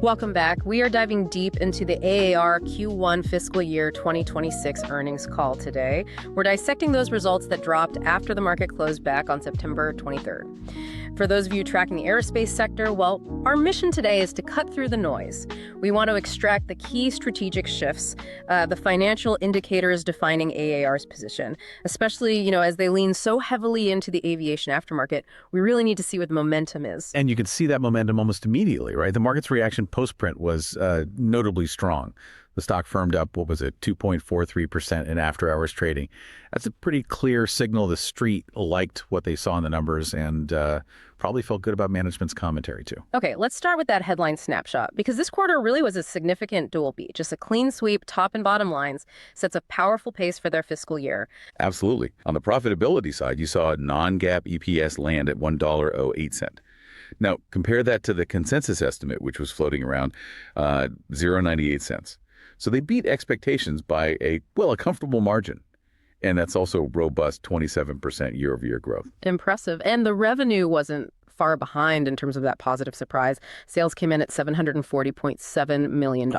Welcome back. We are diving deep into the AAR Q1 fiscal year 2026 earnings call today. We're dissecting those results that dropped after the market closed back on September 23rd. For those of you tracking the aerospace sector, well, our mission today is to cut through the noise. We want to extract the key strategic shifts, the financial indicators defining AAR's position, especially, as they lean so heavily into the aviation aftermarket. We really need to see what the momentum is. And you could see that momentum almost immediately, right? The market's reaction post-print was notably strong. The stock firmed up, 2.43% in after-hours trading. That's a pretty clear signal the street liked what they saw in the numbers and probably felt good about management's commentary, too. Okay, let's start with that headline snapshot, because this quarter really was a significant dual beat. Just a clean sweep, top and bottom lines, sets a powerful pace for their fiscal year. Absolutely. On the profitability side, you saw a non-GAAP EPS land at $1.08. Now, compare that to the consensus estimate, which was floating around 0.98 cents. So they beat expectations by a comfortable margin. And that's also robust 27% year-over-year growth. Impressive. And the revenue wasn't far behind in terms of that positive surprise. Sales came in at $740.7 million,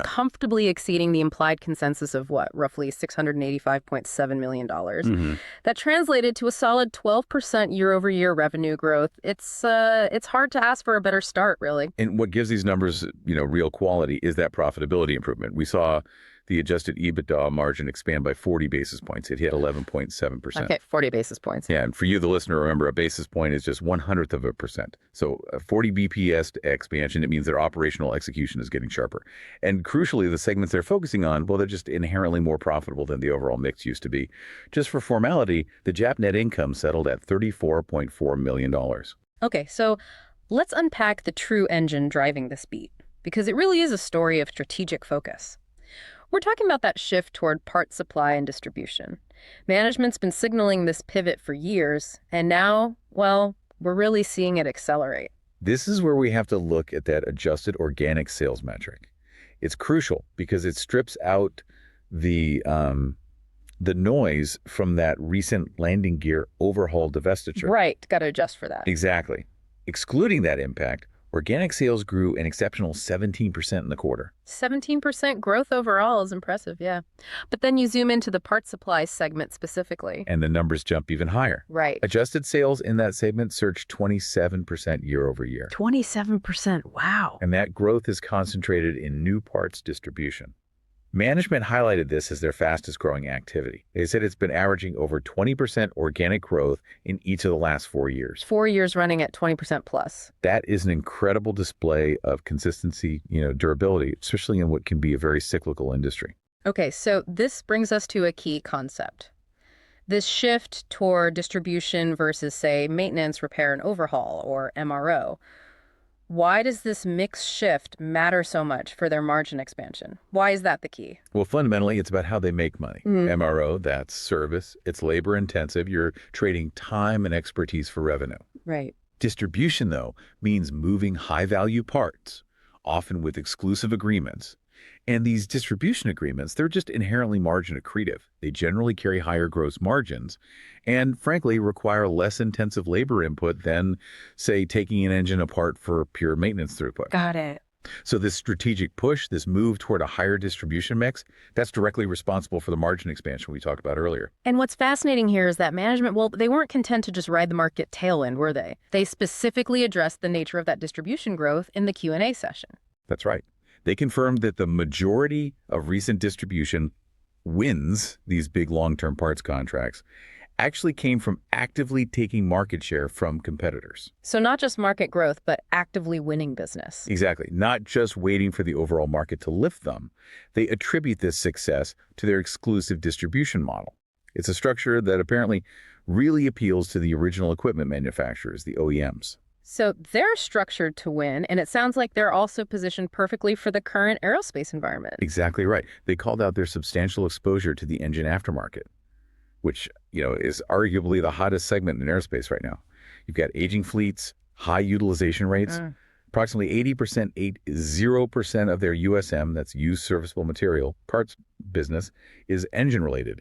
comfortably exceeding the implied consensus of roughly $685.7 million. That translated to a solid 12% year-over-year revenue growth. It's hard to ask for a better start, really. And what gives these numbers, real quality is that profitability improvement. We saw the adjusted EBITDA margin expand by 40 basis points. It hit 11.7%. Okay, 40 basis points. Yeah, and for you, the listener, remember, a basis point is just 1/100%. So a 40 BPS expansion, it means their operational execution is getting sharper. And crucially, the segments they're focusing on, they're just inherently more profitable than the overall mix used to be. Just for formality, the GAAP net income settled at $34.4 million. Okay, so let's unpack the true engine driving this beat, because it really is a story of strategic focus. We're talking about that shift toward part supply and distribution. Management's been signaling this pivot for years, and now, we're really seeing it accelerate. This is where we have to look at that adjusted organic sales metric. It's crucial because it strips out the noise from that recent landing gear overhaul divestiture. Right, got to adjust for that. Exactly. Excluding that impact, organic sales grew an exceptional 17% in the quarter. 17% growth overall is impressive, yeah. But then you zoom into the part supply segment specifically. And the numbers jump even higher. Right. Adjusted sales in that segment surged 27% year over year. 27%, wow. And that growth is concentrated in new parts distribution. Management highlighted this as their fastest growing activity. They said it's been averaging over 20% organic growth in each of the last 4 years. 4 years running at 20% plus. That is an incredible display of consistency, durability, especially in what can be a very cyclical industry. Okay, so this brings us to a key concept. This shift toward distribution versus, say, maintenance, repair, and overhaul, or MRO. Why does this mix shift matter so much for their margin expansion? Why is that the key? Well, fundamentally, it's about how they make money. MRO, that's service. It's labor intensive. You're trading time and expertise for revenue. Right. Distribution, though, means moving high-value parts, often with exclusive agreements. And these distribution agreements, they're just inherently margin accretive. They generally carry higher gross margins and, frankly, require less intensive labor input than, say, taking an engine apart for pure maintenance throughput. Got it. So this strategic push, this move toward a higher distribution mix, that's directly responsible for the margin expansion we talked about earlier. And what's fascinating here is that management, they weren't content to just ride the market tailwind, were they? They specifically addressed the nature of that distribution growth in the Q&A session. That's right. They confirmed that the majority of recent distribution wins, these big long-term parts contracts, actually came from actively taking market share from competitors. So not just market growth, but actively winning business. Exactly. Not just waiting for the overall market to lift them. They attribute this success to their exclusive distribution model. It's a structure that apparently really appeals to the original equipment manufacturers, the OEMs. So they're structured to win, and it sounds like they're also positioned perfectly for the current aerospace environment. Exactly right. They called out their substantial exposure to the engine aftermarket, which, is arguably the hottest segment in aerospace right now. You've got aging fleets, high utilization rates. Approximately 0% of their USM, that's used serviceable material, parts business, is engine-related.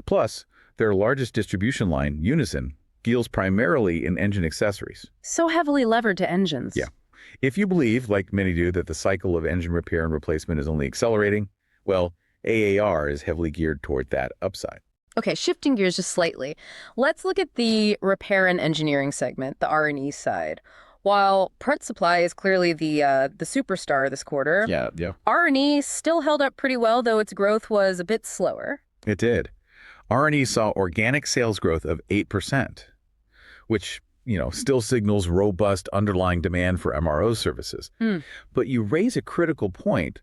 Plus, their largest distribution line, Unison, deals primarily in engine accessories. So heavily levered to engines. Yeah. If you believe, like many do, that the cycle of engine repair and replacement is only accelerating, well, AAR is heavily geared toward that upside. Okay, shifting gears just slightly. Let's look at the repair and engineering segment, the R&E side. While parts supply is clearly the superstar this quarter, Yeah. R&E still held up pretty well, though its growth was a bit slower. It did. R&E saw organic sales growth of 8%, which, still signals robust underlying demand for MRO services. But you raise a critical point.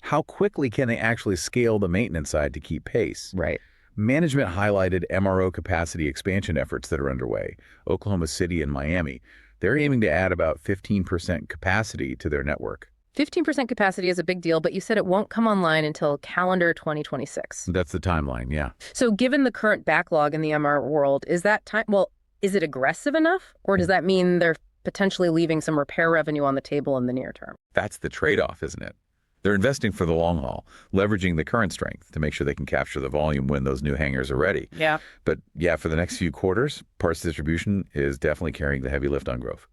How quickly can they actually scale the maintenance side to keep pace? Right. Management highlighted MRO capacity expansion efforts that are underway. Oklahoma City and Miami, they're aiming to add about 15% capacity to their network. 15% capacity is a big deal, but you said it won't come online until calendar 2026. That's the timeline, yeah. So given the current backlog in the MR world, is it aggressive enough? Or does that mean they're potentially leaving some repair revenue on the table in the near term? That's the trade-off, isn't it? They're investing for the long haul, leveraging the current strength to make sure they can capture the volume when those new hangars are ready. Yeah. But yeah, for the next few quarters, parts distribution is definitely carrying the heavy lift on growth.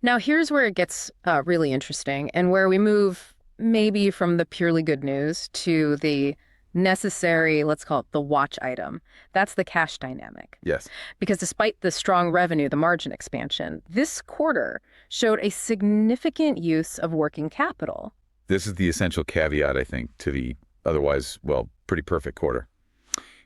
Now, here's where it gets really interesting and where we move maybe from the purely good news to the necessary, let's call it the watch item. That's the cash dynamic. Yes. Because despite the strong revenue, the margin expansion, this quarter showed a significant use of working capital. This is the essential caveat, I think, to the otherwise, pretty perfect quarter.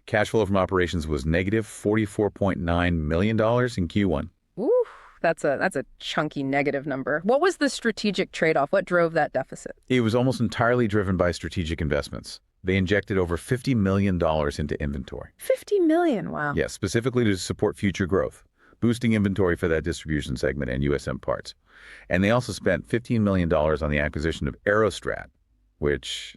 Cash flow from operations was negative $44.9 million in Q1. Ooh, that's a chunky negative number. What was the strategic trade-off? What drove that deficit? It was almost entirely driven by strategic investments. They injected over $50 million into inventory. $50 million, wow. Yes, specifically to support future growth, boosting inventory for that distribution segment and USM parts. And they also spent $15 million on the acquisition of AeroStrat, which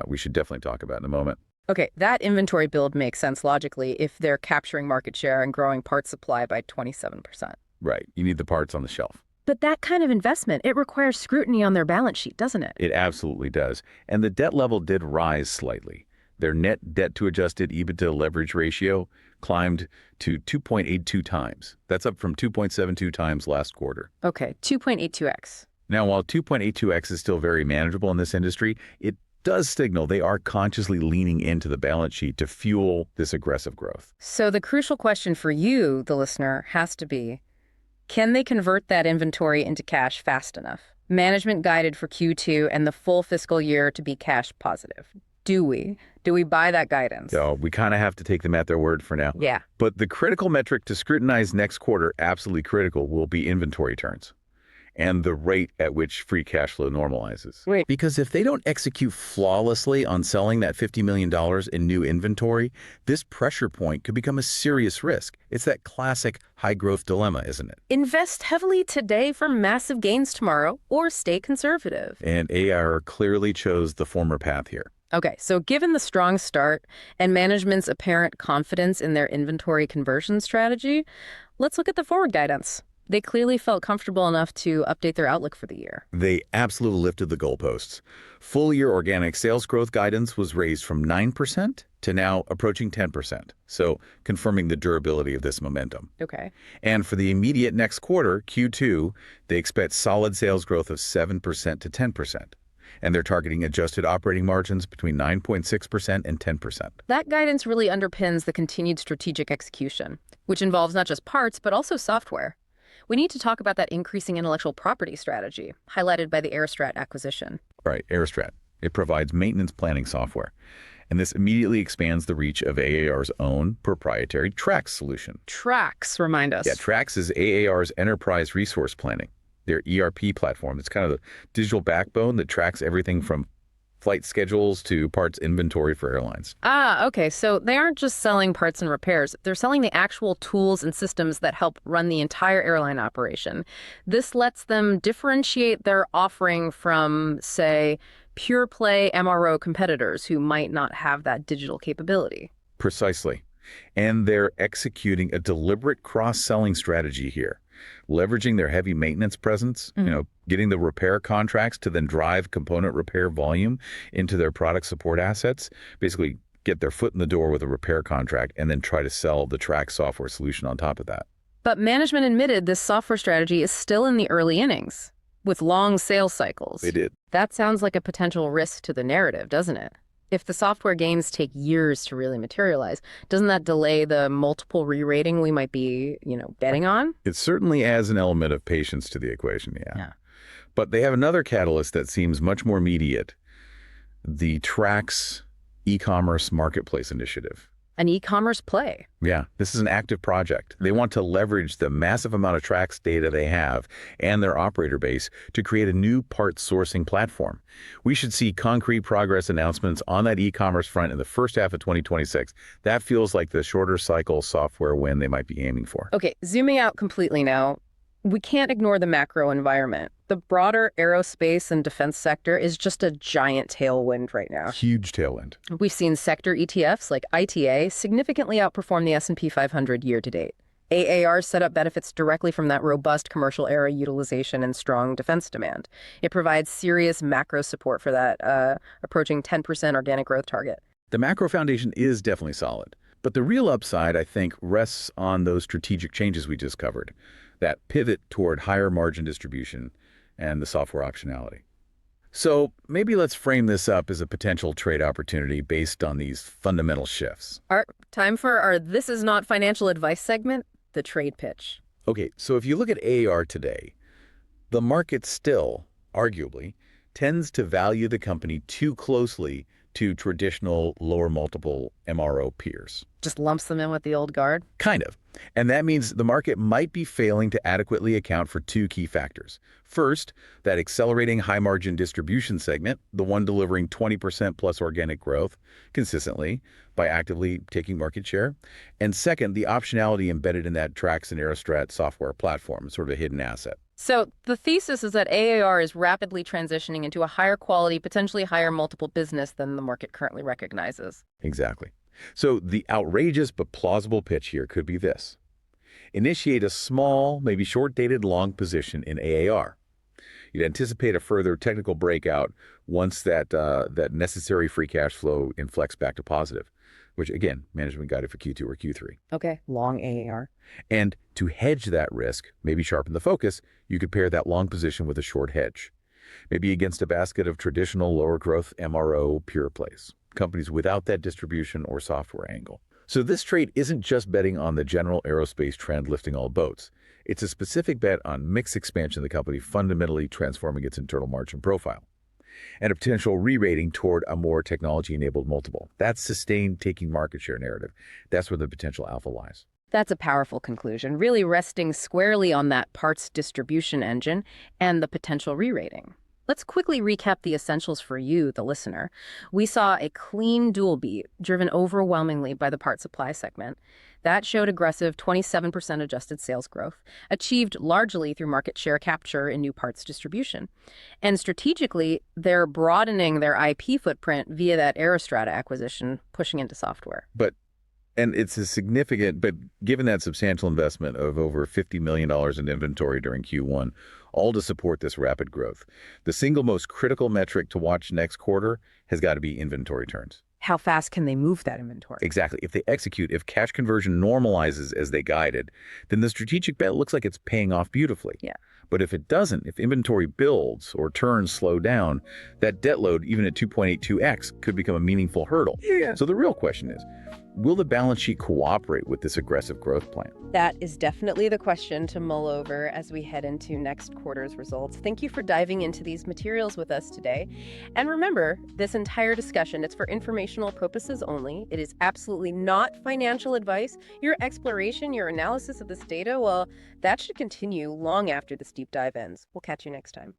we should definitely talk about in a moment. Okay, that inventory build makes sense logically if they're capturing market share and growing parts supply by 27%. Right. You need the parts on the shelf. But that kind of investment, it requires scrutiny on their balance sheet, doesn't it? It absolutely does. And the debt level did rise slightly. Their net debt to adjusted EBITDA leverage ratio climbed to 2.82 times. That's up from 2.72 times last quarter. Okay, 2.82x. Now, while 2.82x is still very manageable in this industry, it does signal they are consciously leaning into the balance sheet to fuel this aggressive growth. So the crucial question for you, the listener, has to be, can they convert that inventory into cash fast enough? Management guided for Q2 and the full fiscal year to be cash positive. Do we? Do we buy that guidance? So we kind of have to take them at their word for now. Yeah. But the critical metric to scrutinize next quarter, absolutely critical, will be inventory turns and the rate at which free cash flow normalizes. Wait. Because if they don't execute flawlessly on selling that $50 million in new inventory, this pressure point could become a serious risk. It's that classic high-growth dilemma, isn't it? Invest heavily today for massive gains tomorrow, or stay conservative. And AAR clearly chose the former path here. Okay, so given the strong start and management's apparent confidence in their inventory conversion strategy, let's look at the forward guidance. They clearly felt comfortable enough to update their outlook for the year. They absolutely lifted the goalposts. Full-year organic sales growth guidance was raised from 9% to now approaching 10%, so confirming the durability of this momentum. Okay. And for the immediate next quarter, Q2, they expect solid sales growth of 7% to 10%. And they're targeting adjusted operating margins between 9.6% and 10%. That guidance really underpins the continued strategic execution, which involves not just parts, but also software. We need to talk about that increasing intellectual property strategy, highlighted by the AeroStrat acquisition. Right, AeroStrat. It provides maintenance planning software. And this immediately expands the reach of AAR's own proprietary TRACKS solution. TRACKS, remind us. Yeah, TRACKS is AAR's enterprise resource planning, their ERP platform. It's kind of the digital backbone that tracks everything from flight schedules to parts inventory for airlines. Ah, okay. So they aren't just selling parts and repairs. They're selling the actual tools and systems that help run the entire airline operation. This lets them differentiate their offering from, say, pure play MRO competitors who might not have that digital capability. Precisely. And they're executing a deliberate cross-selling strategy here, leveraging their heavy maintenance presence, getting the repair contracts to then drive component repair volume into their product support assets, basically get their foot in the door with a repair contract and then try to sell the TRACKS software solution on top of that. But management admitted this software strategy is still in the early innings. with long sales cycles. They did. That sounds like a potential risk to the narrative, doesn't it? If the software gains take years to really materialize, doesn't that delay the multiple re-rating we might be, betting on? It certainly adds an element of patience to the equation, yeah. But they have another catalyst that seems much more immediate, the TRACKS e-commerce marketplace initiative. An e-commerce play. Yeah, this is an active project. They want to leverage the massive amount of TRACKS data they have and their operator base to create a new parts sourcing platform. We should see concrete progress announcements on that e-commerce front in the first half of 2026. That feels like the shorter cycle software win they might be aiming for. Okay, zooming out completely now, we can't ignore the macro environment. The broader aerospace and defense sector is just a giant tailwind right now. Huge tailwind. We've seen sector ETFs like ITA significantly outperform the S&P 500 year to date. AAR set up benefits directly from that robust commercial aero utilization and strong defense demand. It provides serious macro support for that approaching 10% organic growth target. The macro foundation is definitely solid. But the real upside, I think, rests on those strategic changes we just covered, that pivot toward higher margin distribution and the software optionality. So maybe let's frame this up as a potential trade opportunity based on these fundamental shifts. Time for our This Is Not Financial Advice segment, the trade pitch. Okay, so if you look at AAR today, the market still, arguably, tends to value the company too closely to traditional lower multiple MRO peers. Just lumps them in with the old guard? Kind of. And that means the market might be failing to adequately account for two key factors. First, that accelerating high-margin distribution segment, the one delivering 20% plus organic growth consistently by actively taking market share. And second, the optionality embedded in that TRACKS and AeroStrat software platform, sort of a hidden asset. So the thesis is that AAR is rapidly transitioning into a higher quality, potentially higher multiple business than the market currently recognizes. Exactly. So the outrageous but plausible pitch here could be this. Initiate a small, maybe short-dated long position in AAR. You'd anticipate a further technical breakout once that necessary free cash flow inflects back to positive, which, again, management guided for Q2 or Q3. Okay, long AAR. And to hedge that risk, maybe sharpen the focus, you could pair that long position with a short hedge, maybe against a basket of traditional lower growth MRO pure plays, companies without that distribution or software angle. So this trade isn't just betting on the general aerospace trend lifting all boats. It's a specific bet on mix expansion of the company fundamentally transforming its internal margin profile, and a potential re-rating toward a more technology-enabled multiple. That's sustained taking market share narrative. That's where the potential alpha lies. That's a powerful conclusion, really resting squarely on that parts distribution engine and the potential re-rating. Let's quickly recap the essentials for you, the listener. We saw a clean dual beat, driven overwhelmingly by the part supply segment. That showed aggressive 27% adjusted sales growth, achieved largely through market share capture in new parts distribution. And strategically, they're broadening their IP footprint via that AeroStrat acquisition, pushing into software. And it's a significant, but given that substantial investment of over $50 million in inventory during Q1, all to support this rapid growth, the single most critical metric to watch next quarter has got to be inventory turns. How fast can they move that inventory? Exactly. If they execute, if cash conversion normalizes as they guided, then the strategic bet looks like it's paying off beautifully. Yeah. But if it doesn't, if inventory builds or turns slow down, that debt load, even at 2.82x, could become a meaningful hurdle. Yeah. So the real question is, will the balance sheet cooperate with this aggressive growth plan? That is definitely the question to mull over as we head into next quarter's results. Thank you for diving into these materials with us today. And remember, this entire discussion, it's for informational purposes only. It is absolutely not financial advice. Your exploration, your analysis of this data, well, that should continue long after this deep dive ends. We'll catch you next time.